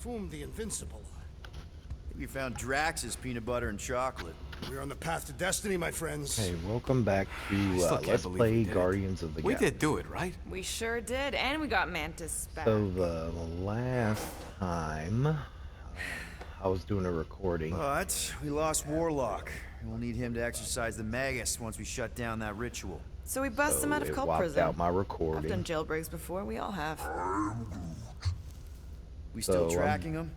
Fum the Invincible. We found Drax's peanut butter and chocolate. We're on the path to destiny, my friends. Hey, welcome back to Let's Play Guardians of the We Galaxy. did do it, right? We sure did, and we got Mantis back. So the last time I was doing a recording. But we lost Warlock. We'll need him to exercise the Magus once we shut down that ritual. So we bust him out of it cult wiped prison. out my I've recording. done jailbreaks before, we all have. We still So, tracking him?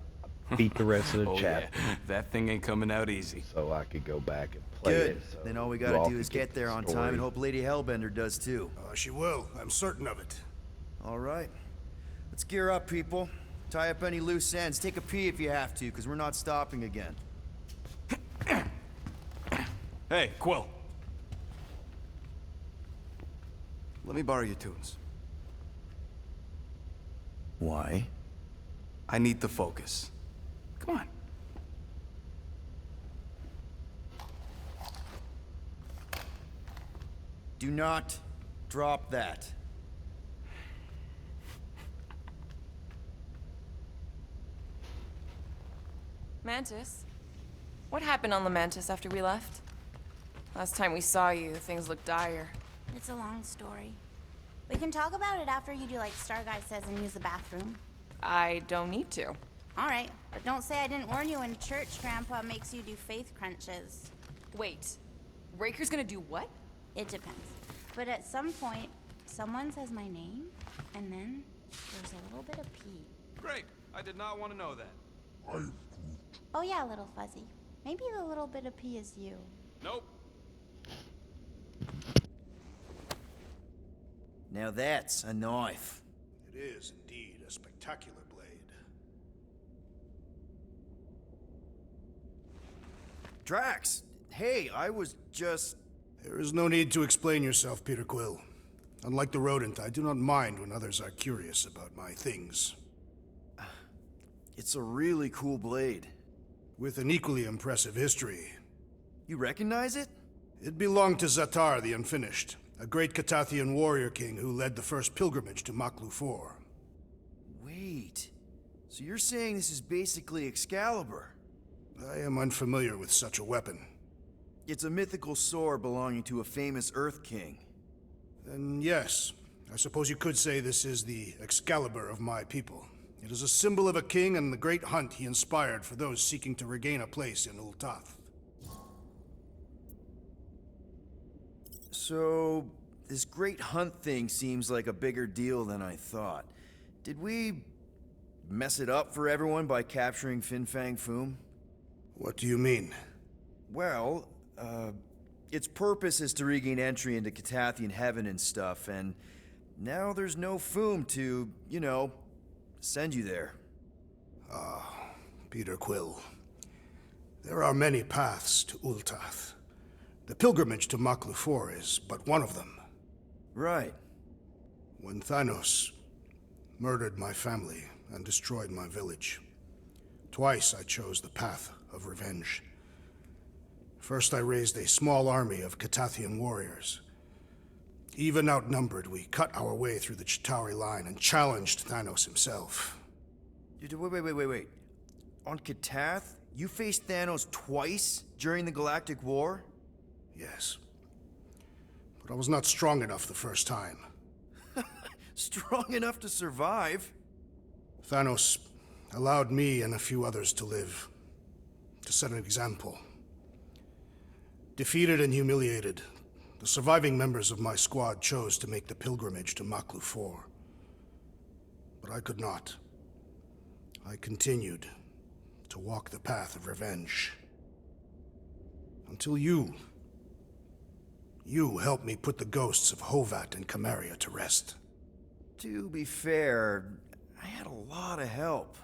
Beat the rest of the Oh chapter yeah, that thing ain't coming out easy. so I could go back and play Good. it. So Then all we you gotta all do could is get there the on story. time and hope Lady Hellbender does too. She will. I'm certain of it. All right. Let's gear up, people. Tie up any loose ends. Take a pee if you have to, because we're not stopping again. Hey, Quill. Let me borrow your tunes. Why? I need the focus. Come on. Do not drop that. Mantis? What happened on the Mantis after we left? Last time we saw you, things looked dire. It's a long story. We can talk about it after you do like Star Guy says and use the bathroom. I don't need to. Alright, but don't say I didn't warn you in church Grandpa makes you do faith crunches. Wait, Raker's gonna do what? It depends. But at some point, someone says my name, and then there's a little bit of pee. Great. I did not want to know that. Oh yeah, little fuzzy. Maybe the little bit of pee is you. Nope. Now that's a knife. It is indeed a spectacular blade. Drax! Hey, I was just... There is no need to explain yourself, Peter Quill. Unlike the rodent, I do not mind when others are curious about my things. It's a really cool blade. With an equally impressive history. You recognize it? It belonged to Zatar the Unfinished, a great Catathian warrior king who led the first pilgrimage to Maklu 4. Wait. So you're saying this is basically Excalibur? I am unfamiliar with such a weapon. It's a mythical sword belonging to a famous Earth King. Then yes, I suppose you could say this is the Excalibur of my people. It is a symbol of a king and the great hunt he inspired for those seeking to regain a place in Ultath. So, this great hunt thing seems like a bigger deal than I thought. Did we mess it up for everyone by capturing Fin Fang Foom? What do you mean? Well, its purpose is to regain entry into Catathian heaven and stuff, and now there's no Foom to, you know, send you there. Peter Quill. There are many paths to Ultath. The pilgrimage to Maklu 4 is but one of them. Right. When Thanos murdered my family and destroyed my village, twice I chose the path of revenge. First, I raised a small army of Catathian warriors. Even outnumbered, we cut our way through the Chitauri line and challenged Thanos himself. Wait. On Catath, you faced Thanos twice during the Galactic War? Yes. But I was not strong enough the first time. Strong enough to survive? Thanos allowed me and a few others to live, to set an example. Defeated and humiliated, the surviving members of my squad chose to make the pilgrimage to Maklu 4. But I could not. I continued to walk the path of revenge. Until you helped me put the ghosts of Hovat and Camaria to rest. To be fair, I had a lot of help.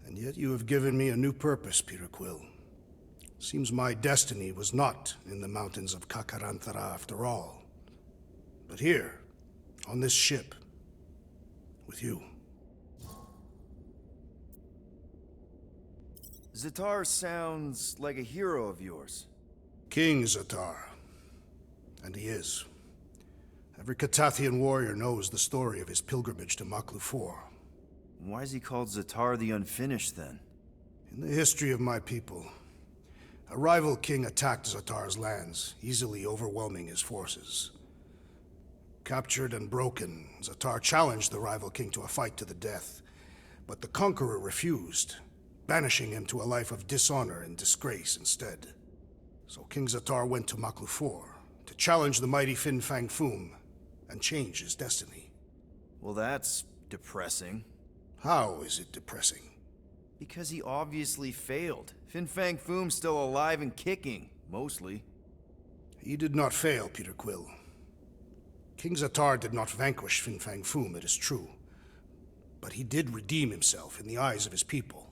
And yet you have given me a new purpose, Peter Quill. Seems my destiny was not in the mountains of Kakaranthara after all, but here, on this ship, with you. Zatar sounds like a hero of yours. King Zatar. And he is. Every Catathian warrior knows the story of his pilgrimage to Maklu 4. Why is he called Zatar the Unfinished, then? In the history of my people, a rival king attacked Zatar's lands, easily overwhelming his forces. Captured and broken, Zatar challenged the rival king to a fight to the death, but the conqueror refused, banishing him to a life of dishonor and disgrace instead. So King Zatar went to Maklufor to challenge the mighty Fin Fang Foom and change his destiny. Well, that's depressing. How is it depressing? Because he obviously failed. Fin Fang Foom's still alive and kicking, mostly. He did not fail, Peter Quill. King Zatar did not vanquish Fin Fang Foom, it is true. But he did redeem himself in the eyes of his people.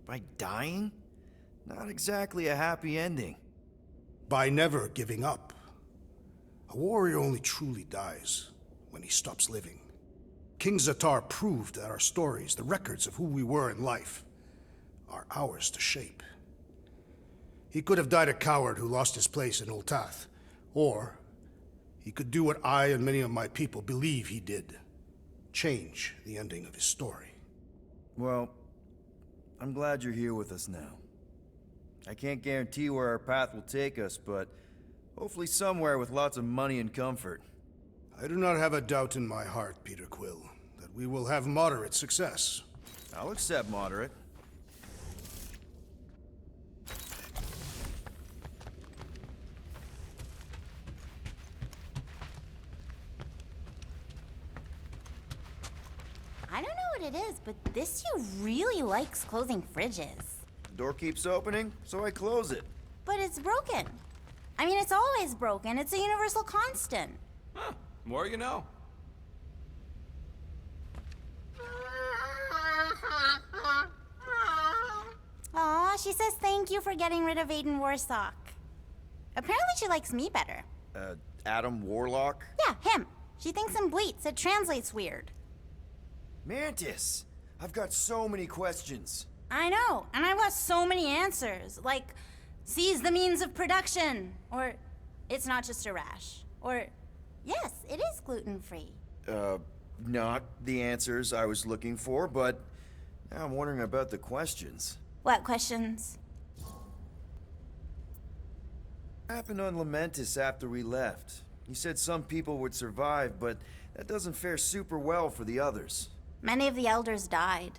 By dying? Not exactly a happy ending. By never giving up. A warrior only truly dies when he stops living. King Zatar proved that our stories, the records of who we were in life, are ours to shape. He could have died a coward who lost his place in Ultath, or he could do what I and many of my people believe he did. Change the ending of his story. Well, I'm glad you're here with us now. I can't guarantee where our path will take us, but hopefully somewhere with lots of money and comfort. I do not have a doubt in my heart, Peter Quill, that we will have moderate success. I'll accept moderate. I don't know what it is, but this you really likes closing fridges. The door keeps opening, so I close it. But it's broken. I mean, it's always broken. It's a universal constant. Huh, more you know. Aw, she says thank you for getting rid of Aiden Warsock. Apparently she likes me better. Adam Warlock? Yeah, him. She thinks him bleats. It translates weird. Mantis! I've got so many questions. I know, and I've got so many answers. Like, seize the means of production. Or, it's not just a rash. Or, yes, it is gluten-free. Not the answers I was looking for, but now I'm wondering about the questions. What questions? What happened on Lamentis after we left? You said some people would survive, but that doesn't fare super well for the others. Many of the elders died.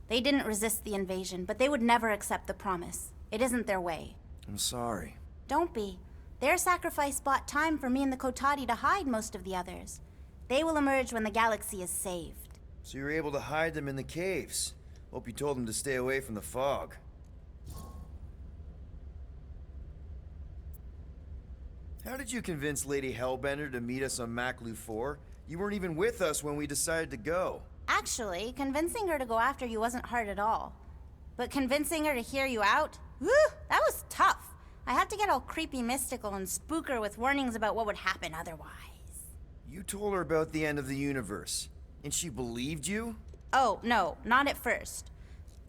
They didn't resist the invasion, but they would never accept the promise. It isn't their way. I'm sorry. Don't be. Their sacrifice bought time for me and the Kotati to hide most of the others. They will emerge when the galaxy is saved. So you were able to hide them in the caves. Hope you told them to stay away from the fog. How did you convince Lady Hellbender to meet us on Maklu 4? You weren't even with us when we decided to go. Actually, convincing her to go after you wasn't hard at all. But convincing her to hear you out? Whew, that was tough. I had to get all creepy mystical and spook her with warnings about what would happen otherwise. You told her about the end of the universe, and she believed you? Oh, no, not at first.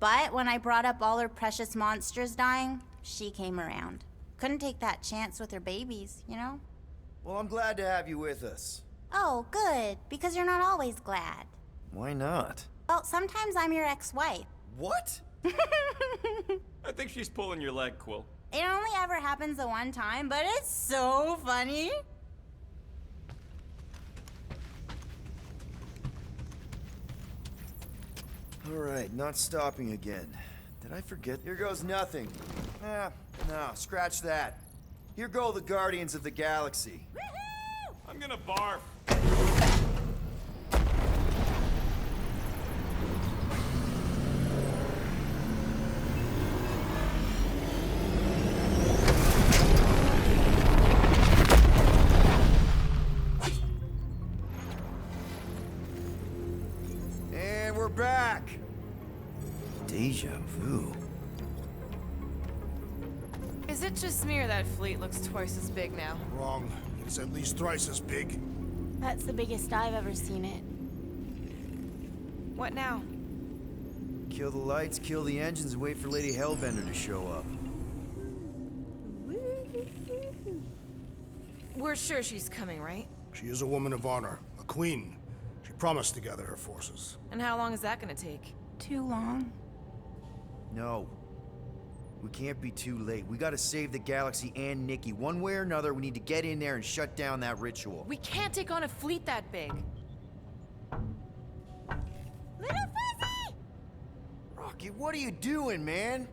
But when I brought up all her precious monsters dying, she came around. Couldn't take that chance with her babies, you know? Well, I'm glad to have you with us. Oh, good, because you're not always glad. Why not? Well, sometimes I'm your ex-wife. What? I think she's pulling your leg, Quill. It only ever happens the one time, but it's so funny. Alright, not stopping again. Did I forget? Here goes nothing. No, scratch that. Here go the Guardians of the Galaxy. Woohoo! I'm gonna barf. And we're back. Deja vu. Is it just me or that fleet looks twice as big now? Wrong. It is at least thrice as big. That's the biggest I've ever seen it. What now? Kill the lights, kill the engines, and wait for Lady Hellbender to show up. We're sure she's coming, right? She is a woman of honor, a queen. She promised to gather her forces. And how long is that gonna take? Too long. No. We can't be too late. We gotta save the galaxy and Nikki. One way or another, we need to get in there and shut down that ritual. We can't take on a fleet that big. Little Fuzzy! Rocky, what are you doing, man?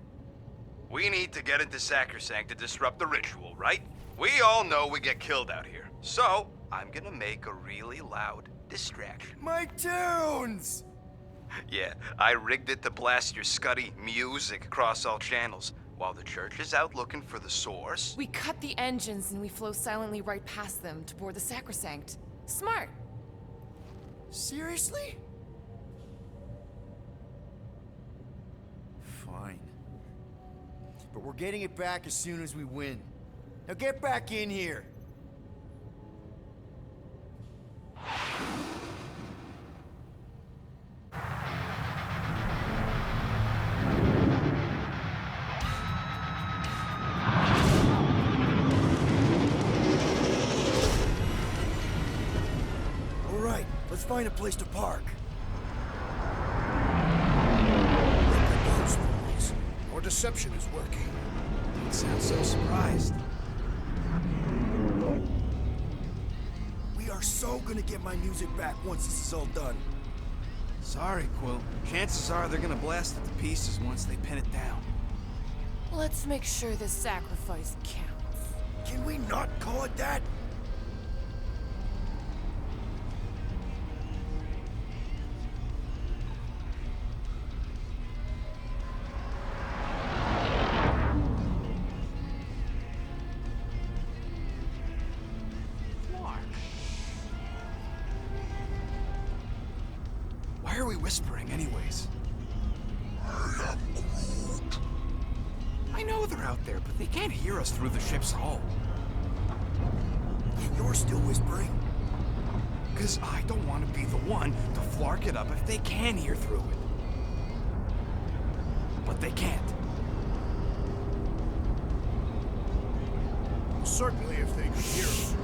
We need to get into Sacrosanct to disrupt the ritual, right? We all know we get killed out here. So, I'm gonna make a really loud distraction. My tunes! Yeah, I rigged it to blast your scuddy music across all channels, while the church is out looking for the source. We cut the engines and we flow silently right past them to board the Sacrosanct. Smart. Seriously? Fine. But we're getting it back as soon as we win. Now get back in here! All right, let's find a place to park. Look at those boys. Our deception is working. Don't sound so surprised. We are so gonna get my music back once this is all done. Sorry, Quill. Chances are they're gonna blast it to pieces once they pin it down. Let's make sure this sacrifice counts. Can we not call it that? Why are we whispering anyways? I know they're out there, but they can't hear us through the ship's hull. And you're still whispering? Because I don't want to be the one to flark it up if they can hear through it. But they can't. Certainly if they could hear us.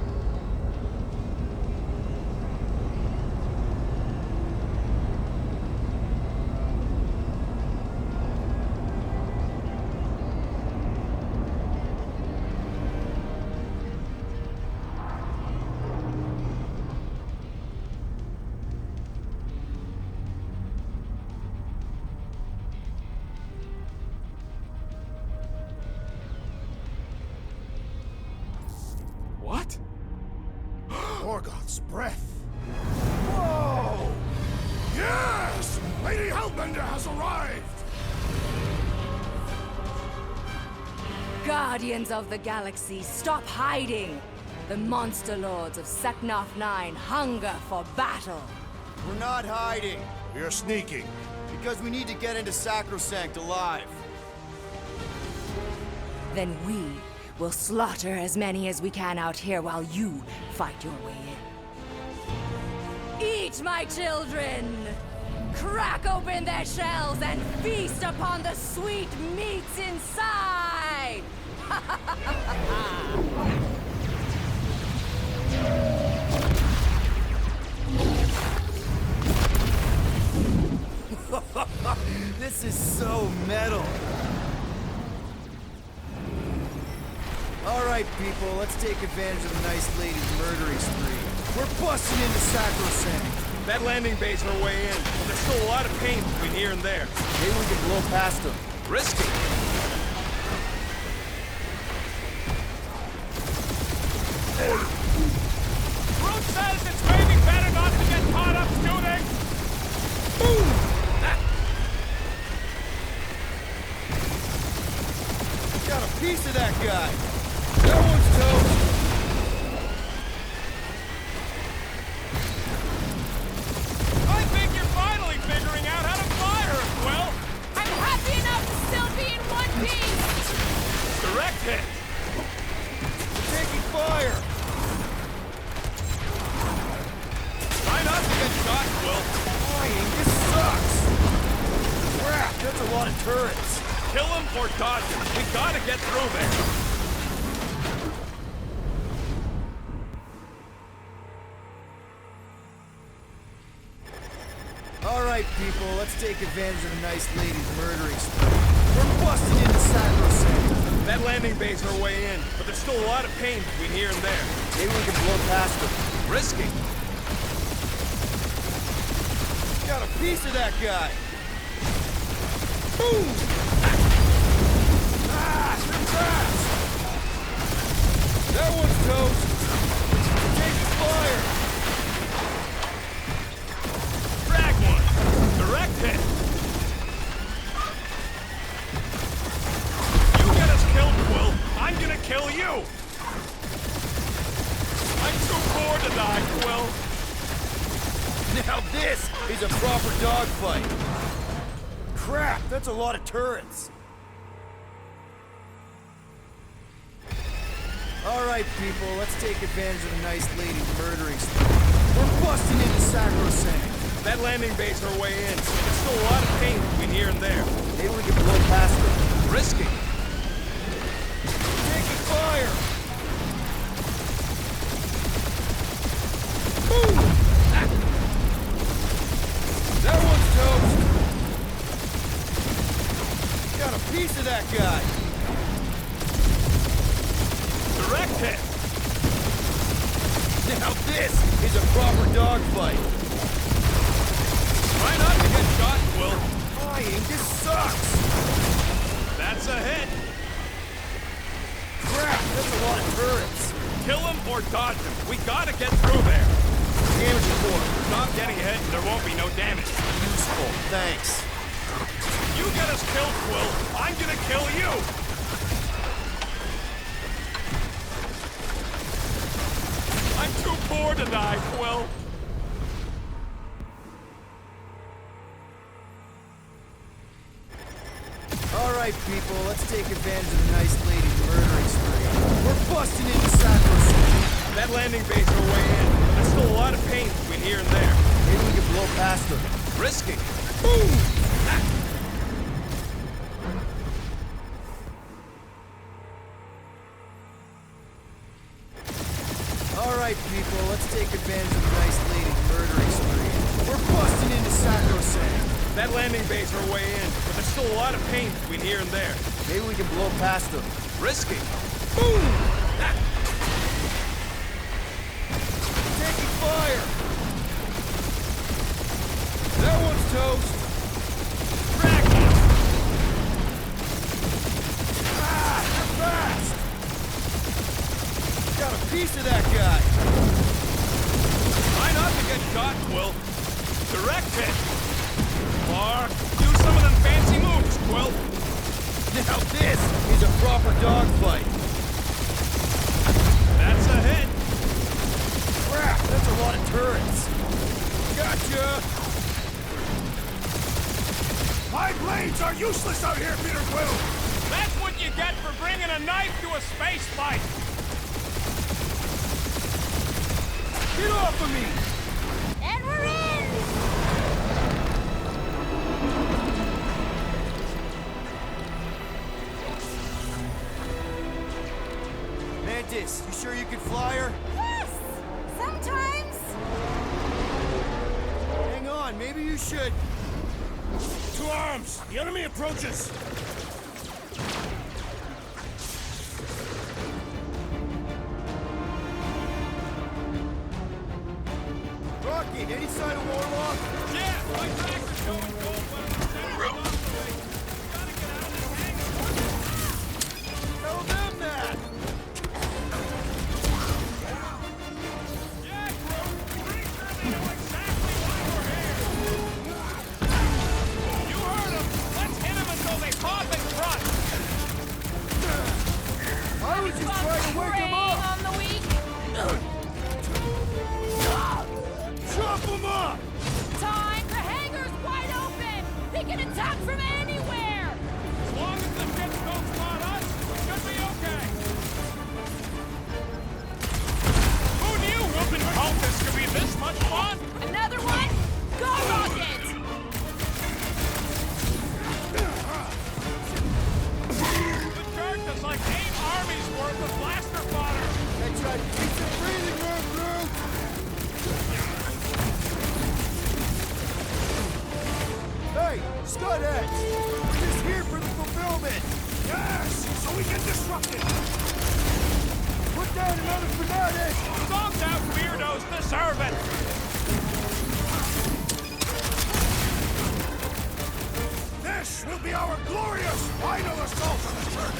What? Morgoth's breath. Whoa! Yes! Lady Hellbender has arrived! Guardians of the Galaxy, stop hiding! The monster lords of Seknarf 9 hunger for battle. We're not hiding, We are sneaking. because we need to get into Sacrosanct alive. Then we will slaughter as many as we can out here while you fight your way in. Eat, my children! Crack open their shells and feast upon the sweet meats inside! This is so metal. All right, people, let's take advantage of the nice lady's murdering spree. We're busting into Sacrosanct. That landing bay's our way in, but there's still a lot of pain between here and there. Maybe we can blow past them. Risky. Root says it's maybe better not to get caught up shooting. Boom! Got a piece of that guy. That one's toast. I think you're finally figuring out how to fire her, Quill. I'm happy enough to still be in one piece! Direct hit. We're taking fire. Try not to get shot, Quill. Flying, this sucks. Crap, that's a lot of turrets. Kill him or dodge him. We gotta get through there. let's take advantage of the nice lady's murdering spree. We're busting into Sacrosanct. That landing bay's our way in, but there's still a lot of pain between here and there. Maybe we can blow past them. Risky. Got a piece of that guy. Boom! Ah, they're fast! That one's toast. Taking fire. Drag one. Direct hit. You get us killed, Quill. I'm gonna kill you. I'm too bored to die, Quill. Now this is a proper dogfight. Crap, that's a lot of turrets. All right, people, let's take advantage of the nice lady's murdering spree. We're busting into Sacrosanct. That landing bay's our way in, but there's still a lot of pain between here and there. Maybe we can blow past them. Risky. Taking fire. Boom! That one's toast. Got a piece of that guy. Direct hit. Now this is a proper dogfight. Try not to get shot, Quill. Flying, this sucks. That's a hit. Crap, that's a lot of turrets. Kill him or dodge him. We gotta get through there. Damage report. Stop getting hit and there won't be no damage. Useful, thanks. You get us killed, Quill. I'm gonna kill you. I'm too bored to die, Quill. All right, people, let's take advantage of the nice lady's murdering spree. We're busting into Sacrosanct. That landing bay's our way in, but there's still a lot of pain between here and there. Maybe we can blow past them. Risky. Boom! All right, people, let's take advantage of the nice lady's murdering spree. We're busting into Sacrosanct. That landing bay's our way in, but there's still a lot of pain between here and there. Maybe we can blow past them. Risky. Boom! Taking fire! That one's toast. Drag one. Ah, they're fast! Got a piece of that guy. Try not to get shot, Quill. Direct hit. Or do some of them fancy moves, Quill. Now this is a proper dogfight. That's a hit. Crap, that's a lot of turrets. Gotcha! My blades are useless out here, Peter Quill! That's what you get for bringing a knife to a space fight. Get off of me! And we're in! Mantis, you sure you can fly her? Yes! Sometimes! Hang on, maybe you should. To arms! The enemy approaches! Rocky, any sign of Warlock? Yeah, my tractor's showing gold, but I'm off the way. Gotta get out of this hangar. Tell them that! Yeah, Groot. Pretty sure they know exactly why we're here. You heard them. Let's hit them until they pop and front. I was just trying to wake them up! On the week. Chop them up! Time! The hangar's wide open! we get disrupted! Put down another fanatic! Stomped out weirdos deserve it! This will be our glorious final assault on the church!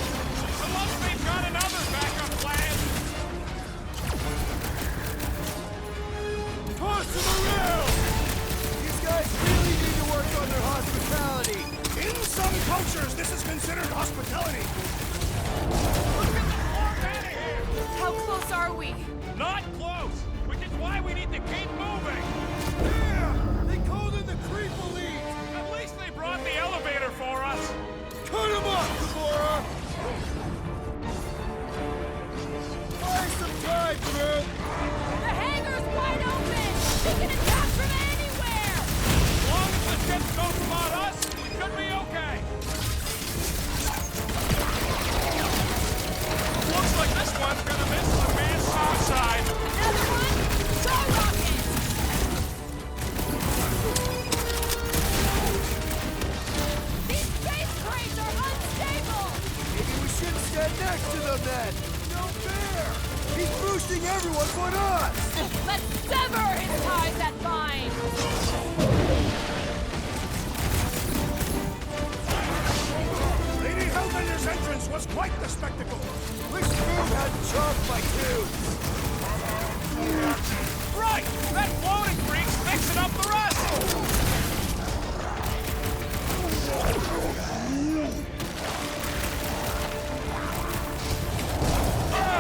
Unless they've got another backup plan! Toss to the rail! These guys really need to work on their hospitality! In some cultures, this is considered hospitality! How close are we? Not close! Which is why we need to keep moving! Yeah! They called in the creep elite! At least they brought the elevator for us! Cut him up, Gamora! Buy some time, bro! The hangar's wide open! We can attack from anywhere! As long as the ships don't spot us, we should be okay! Looks like this one's gonna miss the mass suicide! Another one? Star rocket! These space crates are unstable! Maybe we should stand next to them then! No fair! He's boosting everyone but us! Let's sever his ties that bind! Lady Hellbender's entrance was quite the spectacle! Wish Boom hadn't chopped my tubes! Right! That floating freak's mixing up the rest!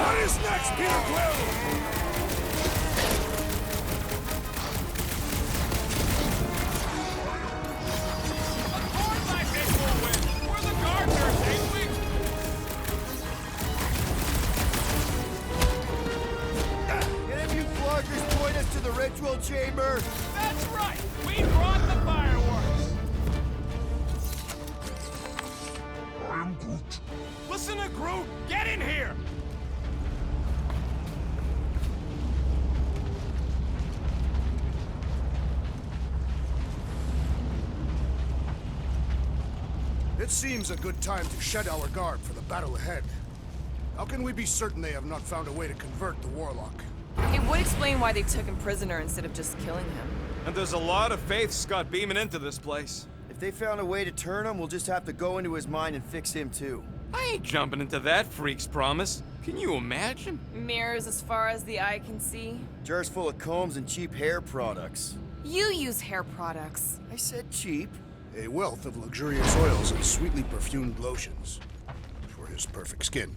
What is next, Peter Quill? Of course I think we'll win! We're the gardeners, ain't we? Can any of you floggers point us to the ritual chamber? That's right! We brought the fireworks! I am Groot. Listen to Groot! Get in here! It seems a good time to shed our guard for the battle ahead. How can we be certain they have not found a way to convert the Warlock? It would explain why they took him prisoner instead of just killing him. And there's a lot of faith Scott beaming into this place. If they found a way to turn him, we'll just have to go into his mind and fix him too. I ain't jumping into that freak's promise. Can you imagine? Mirrors as far as the eye can see. Jars full of combs and cheap hair products. You use hair products. I said cheap. A wealth of luxurious oils and sweetly perfumed lotions for his perfect skin.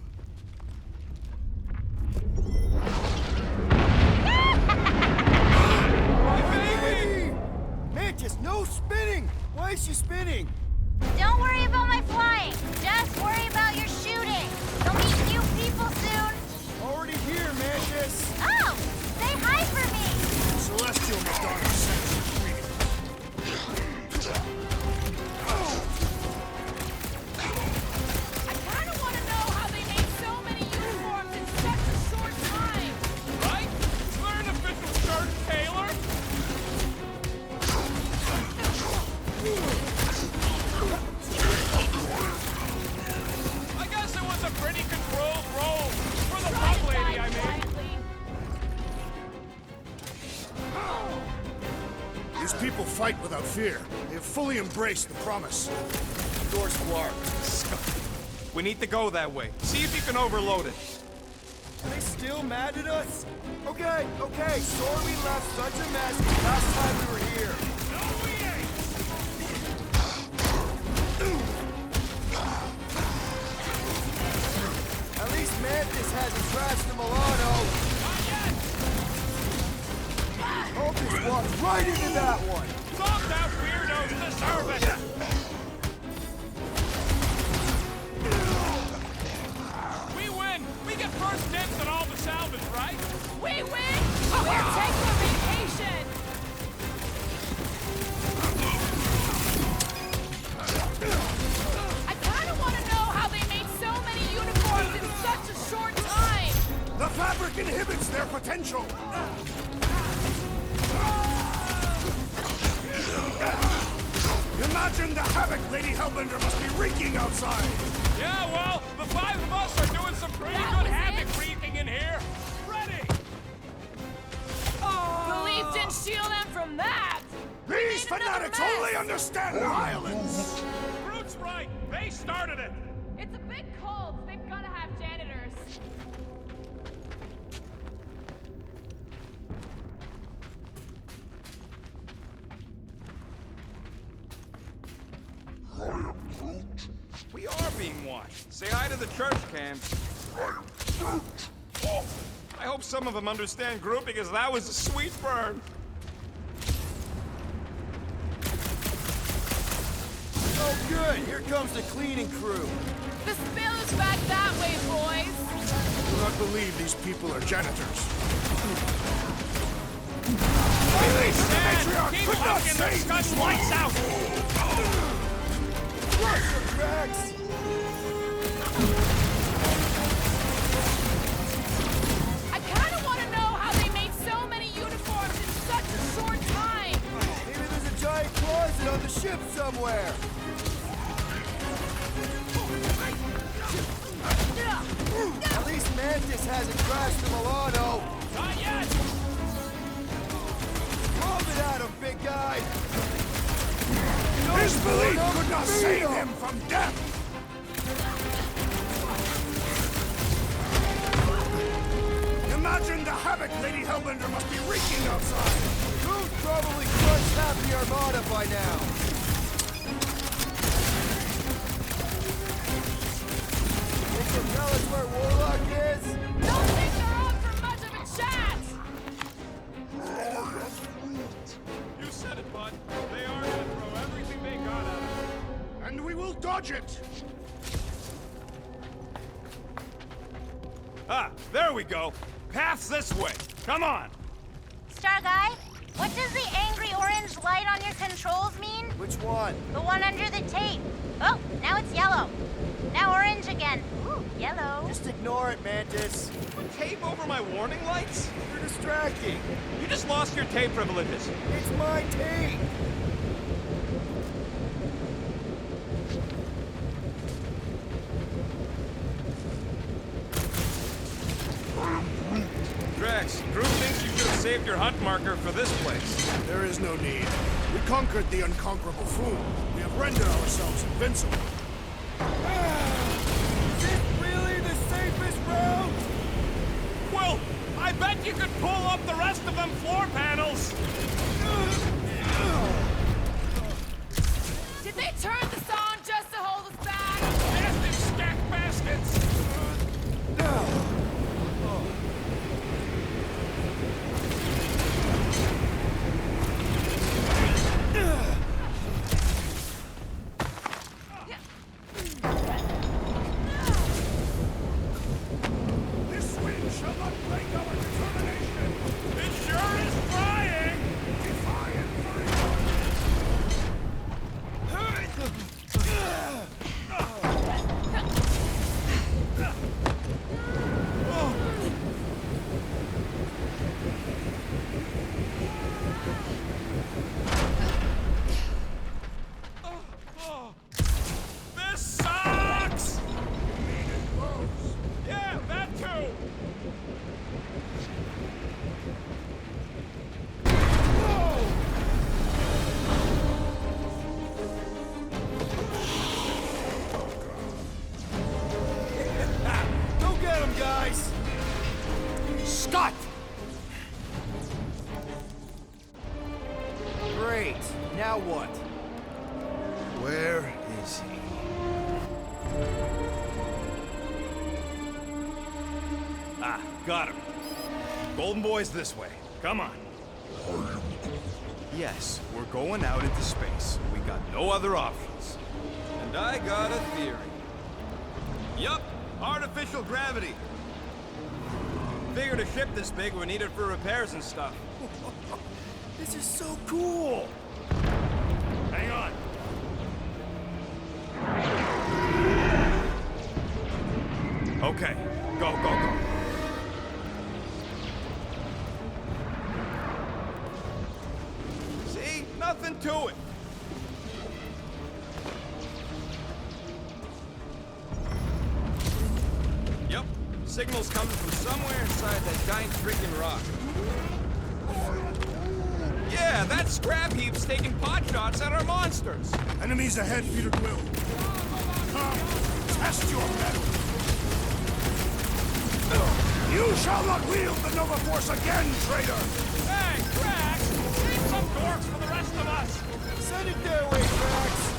Baby! Mantis, no spinning! Why is she spinning? Don't worry about my flying. Just worry about your shooting. They'll meet you people soon. Already here, Mantis! Oh! Say hi for me! Celestial Madonna sends you greetings. I kinda wanna know how they made so many uniforms in such a short time! Right? Is there an official shirt, Taylor? I guess it was a pretty controlled roll. For the Try pub to lady, die I mean. quietly. These people fight without fear. They have fully embraced the promise. Door's Clark. We need to go that way. See if you can overload it. Are they still mad at us? Okay, sorry we left such a mess last time we were here. No, we ain't. At least Mantis hasn't trashed the Milano. Not yet. Opus walked right into that one. Stomped out weirdos deserve it. We win. We get first dibs on all the salvage, right? We win! We're taking a vacation! I kinda wanna know how they made so many uniforms in such a short time! The fabric inhibits their potential. You Imagine the havoc Lady Hellbender must be wreaking outside! Yeah, well, the five of us are doing some pretty good havoc wreaking in here. Ready! Belief didn't shield them from that! These Made another fanatics mess. only understand violence! Fruit's right. They started it. It's a big cult. They've gotta have janitors. We are being watched. Say hi to the church camps. I hope some of them understand group because that was a sweet burn. Oh, good. Here comes the cleaning crew. The spill is back that way, boys. Do not believe these people are janitors. Man, Matriarch keep could not walking. They're save cutting lights out. Rex! I kinda wanna know how they made so many uniforms in such a short time. Maybe there's a giant closet on the ship somewhere. At least Mantis hasn't crashed the Milano. Not yet. Throw it at him, big guy. His belief could not save him from death! Imagine the havoc Lady Hellbender must be wreaking outside! Who's probably crushed half the Armada by now? They can tell us where Warlock is? Don't think they're up for much of a chat. You said it, bud. They are gonna throw everything they got at us. And we will dodge it! Ah, there we go. Path's this way. Come on. Star Guy, what does the angry orange light on your controls mean? Which one? The one under the tape. Oh, now it's yellow. Now orange again. Ooh, yellow. Just ignore it, Mantis. Put tape over my warning lights? You're distracting. You just lost your tape privileges. It's my tape. Drax, Group thinks you should have saved your hunt marker for this place. There is no need. We conquered the unconquerable fool. We have rendered ourselves invincible. Is this really the safest route? Well, I bet you could pull up the rest of them floor panels. Did they turn this on just to hold us back? Nasty stack baskets. This wind shall not break our determination! It sure is flying. Defiant This sucks. Yeah, that too. Go get him, guys! Scott! Great. Now what? Where is he? Ah, got him. Golden Boy's this way. Come on. Yes, we're going out into space. We got no other options. And I got a theory. Yup, artificial gravity. Figured a ship this big would need it for repairs and stuff. This is so cool! Hang on. Okay, go, go, go. See? Nothing to it. Signal's coming from somewhere inside that giant freaking rock. Yeah, that scrap heap's taking pot shots at our monsters. Enemies ahead, Peter Quill. Come, test your mettle. You shall not wield the Nova Force again, traitor! Hey, Drax! Save some dorks for the rest of us! Send it their way, Drax!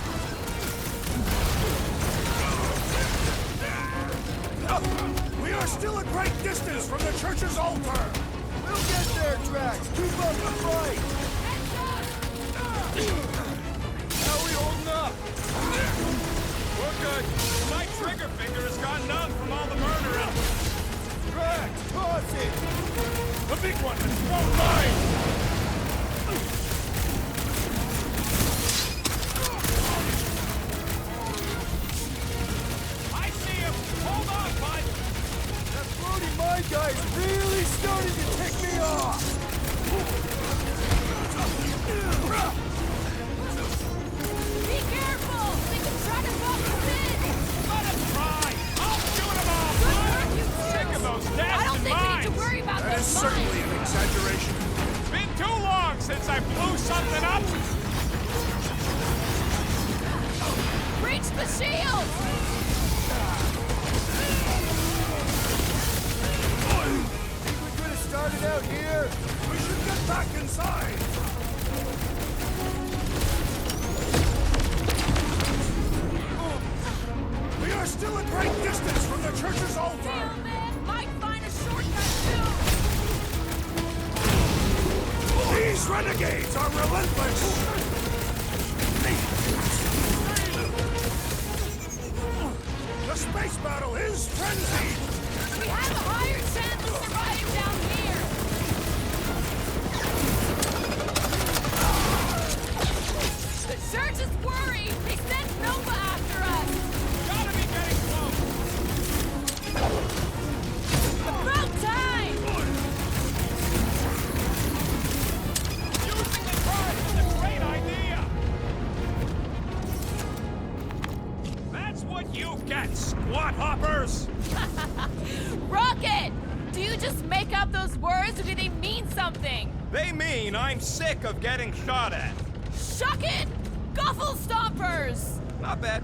We are still a great distance from the church's altar! We'll get there, Drax! Keep up the fight! How we holding up? We're good. My trigger finger has gone numb from all the murdering. Drax, toss it! The big one has thrown mine! I see him! Hold on, bud! That floating mine guy's really starting to tick me off! Be careful! They can try to box us in! Let him try! I'll shoot them all! Good work, you Sick of two! those I dashed don't think we need to mines! worry about That is those certainly mines! an exaggeration. Been too long since I blew something up! Reach the shield! Think we could have started out here? We should get back inside! We are still a great distance from the church's altar! Mailman might find a shortcut soon! These renegades are relentless! The space battle is frenzied! We have a higher chance of surviving down here! The church is worried! They sent Nova after us! Gotta be getting close! About time! Using the drive is a great idea! That's what you get, squat hoppers! Rocket! Do you just make up those words or do they mean something? They mean I'm sick of getting shot at. Shuck it! Guffle stompers! Not bad.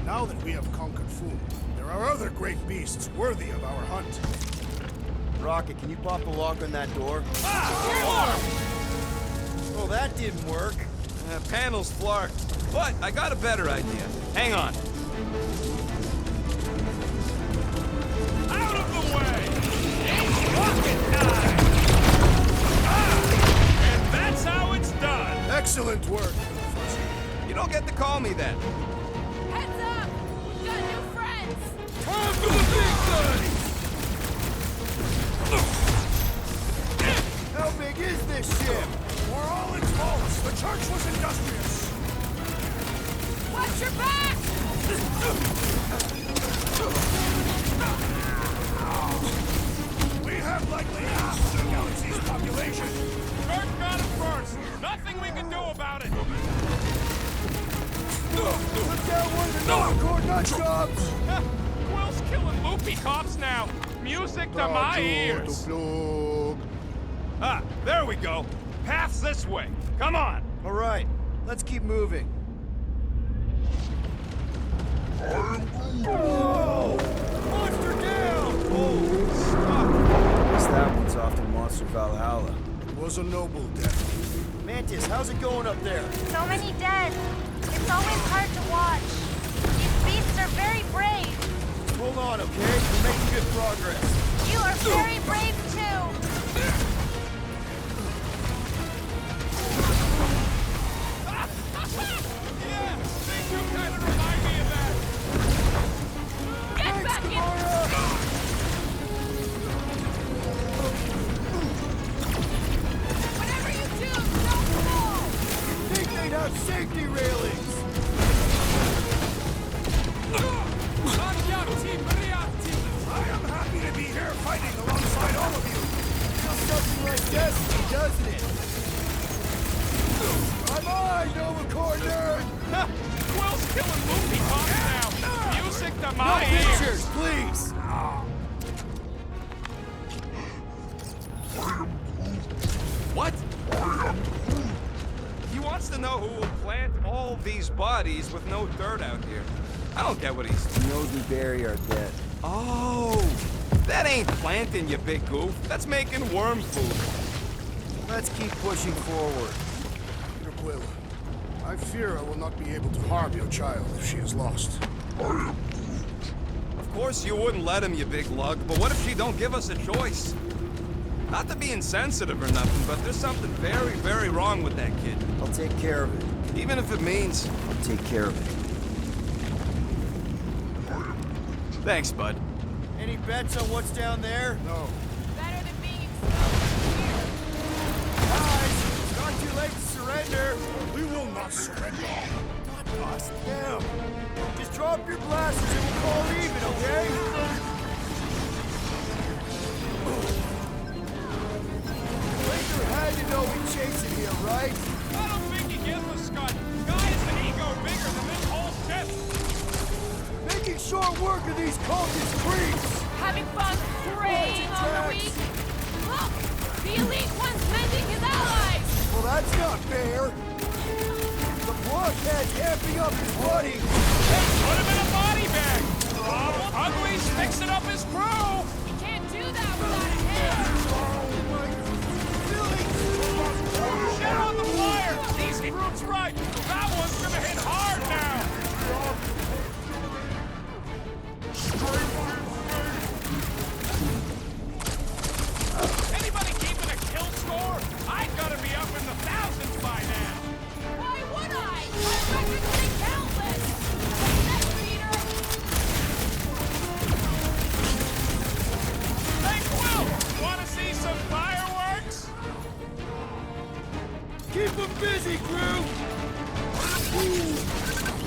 Now that we have conquered Foom, there are other great beasts worthy of our hunt. Rocket, can you pop the lock on that door? Ah! Oh, that didn't work. Panel's flarked. But I got a better idea. Hang on. Out of the way! It's rocket time! Ah! And that's how it's done! Excellent work. You don't get to call me that. Heads up! We've got new friends! Time for the big guns! How big is this ship? For all its faults, the church was industrious. Watch your back! We have likely half the galaxy's population. Church got it first. Nothing we can do about it. Look down one of the Nova nut jobs! Quill's killing loopy cops now. Music to my ears. Ah, there we go. Path's this way. Come on. All right, let's keep moving. Whoa! Monster down! Holy stuff! Guess that one's off to Monster Valhalla. It was a noble death. Mantis, how's it going up there? So many dead. It's always hard to watch. These beasts are very brave. Hold on, okay? We're making good progress. You are very brave too. Yeah, they do kind of remind me of that. Get back in! Whatever you do, don't fall! Think they'd have safety railings! I am happy to be here fighting alongside all of you. Feels something like destiny, doesn't it? I'm on, Novacore nerd! Quill's killing movie cops now. Music to my No ears. pictures, please! What? He wants to know who will plant all these bodies with no dirt out here. I don't get what he's... He knows we bury our dead. Oh, that ain't planting, you big goof. That's making worm food. Let's keep pushing forward. Peter Quill, I fear I will not be able to harm your child if she is lost. Of course you wouldn't let him, you big lug, but what if she don't give us a choice? Not to be insensitive or nothing, but there's something very, very wrong with that kid. I'll take care of it. Even if it means... I'll take care of it. Thanks, bud. Any bets on what's down there? No. Better than being Guys, it's not too late to surrender. We will not surrender. Not us, them. Just drop your blasters and we'll call it even, okay? Laser had to know we chasing here, right? I don't think he gives a scut. Guy has an ego bigger than this whole ship. Making short work of these cultist creeps. having fun preying on the weak. Look, the elite one's mending his allies. Well, that's not fair. The blockhead's amping up his buddy. Hey, put him in a body bag. Oh, Ugly's fixing up his crew. You can't do that without a hand. Shit on the flyer. Easy Root's right. That one's gonna hit hard now. Anybody keeping a kill score? I gotta be up in the thousands by now. Why would I? My records say countless. What's next, Peter? Hey, Quill, wanna see some fireworks? Keep them busy, crew.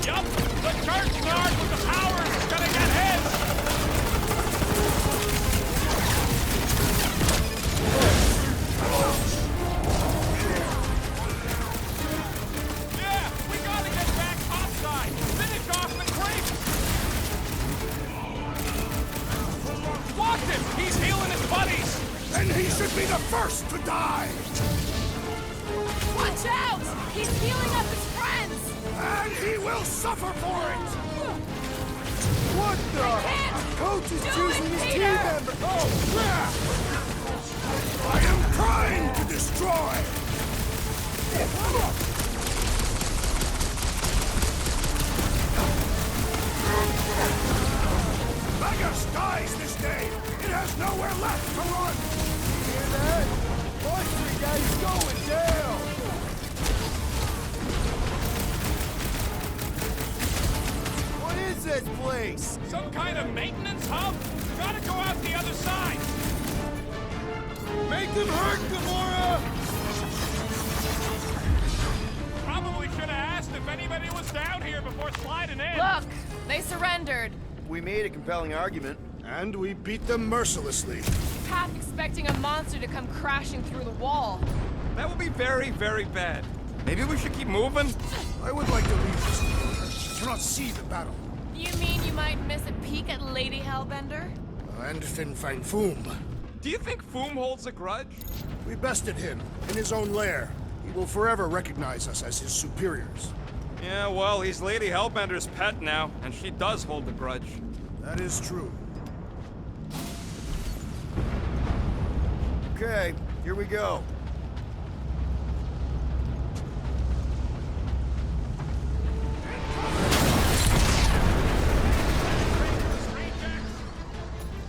Yup, the church guard with the powers is gonna get his. Yeah, we gotta get back topside. Finish off the creep. Watch him! He's healing his buddies. Then he should be the first to die! Watch out! He's healing up his friends. And he will suffer for it! What the? can't Coach is do choosing it, his Peter. team member. Oh, crap! I am trying to destroy! Vegas dies this day! It has nowhere left to run! Hear that? Monster guy's going down. What is this place? Some kind of maintenance hub? Gotta go out the other side. Make them hurt, Gamora! Probably should have asked if anybody was down here before sliding in. Look, they surrendered. We made a compelling argument. And we beat them mercilessly. Half expecting a monster to come crashing through the wall. That would be very, very bad. Maybe we should keep moving? I would like to leave this corner. I cannot see the battle. You mean you might miss a peek at Lady Hellbender? And Fin Fang Foom. Do you think Foom holds a grudge? We bested him in his own lair. He will forever recognize us as his superiors. Yeah, well, he's Lady Hellbender's pet now, and she does hold a grudge. That is true. Okay, here we go.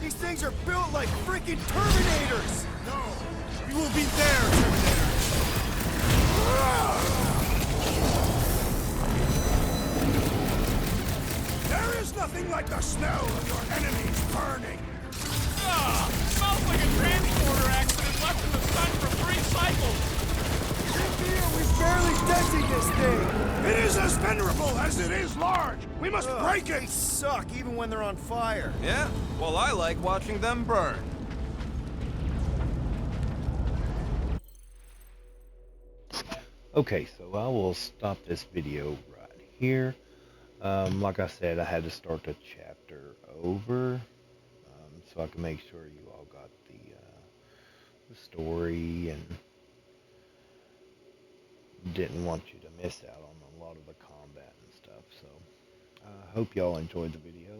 These things are built like freaking Terminators! No, we will be there, Terminators. There is nothing like the smell of your enemies burning. Ah, smells like a transporter accident left in the sun for 3 cycles. We've barely dented this thing! It is as venerable as it is large. We must break They it. suck even when they're on fire. Yeah, well, I like watching them burn. Okay, so I will stop this video right here. Like I said, I had to start the chapter over so I can make sure you all got the story and didn't want you to miss out on a lot of the combat and stuff. So I hope y'all enjoyed the video,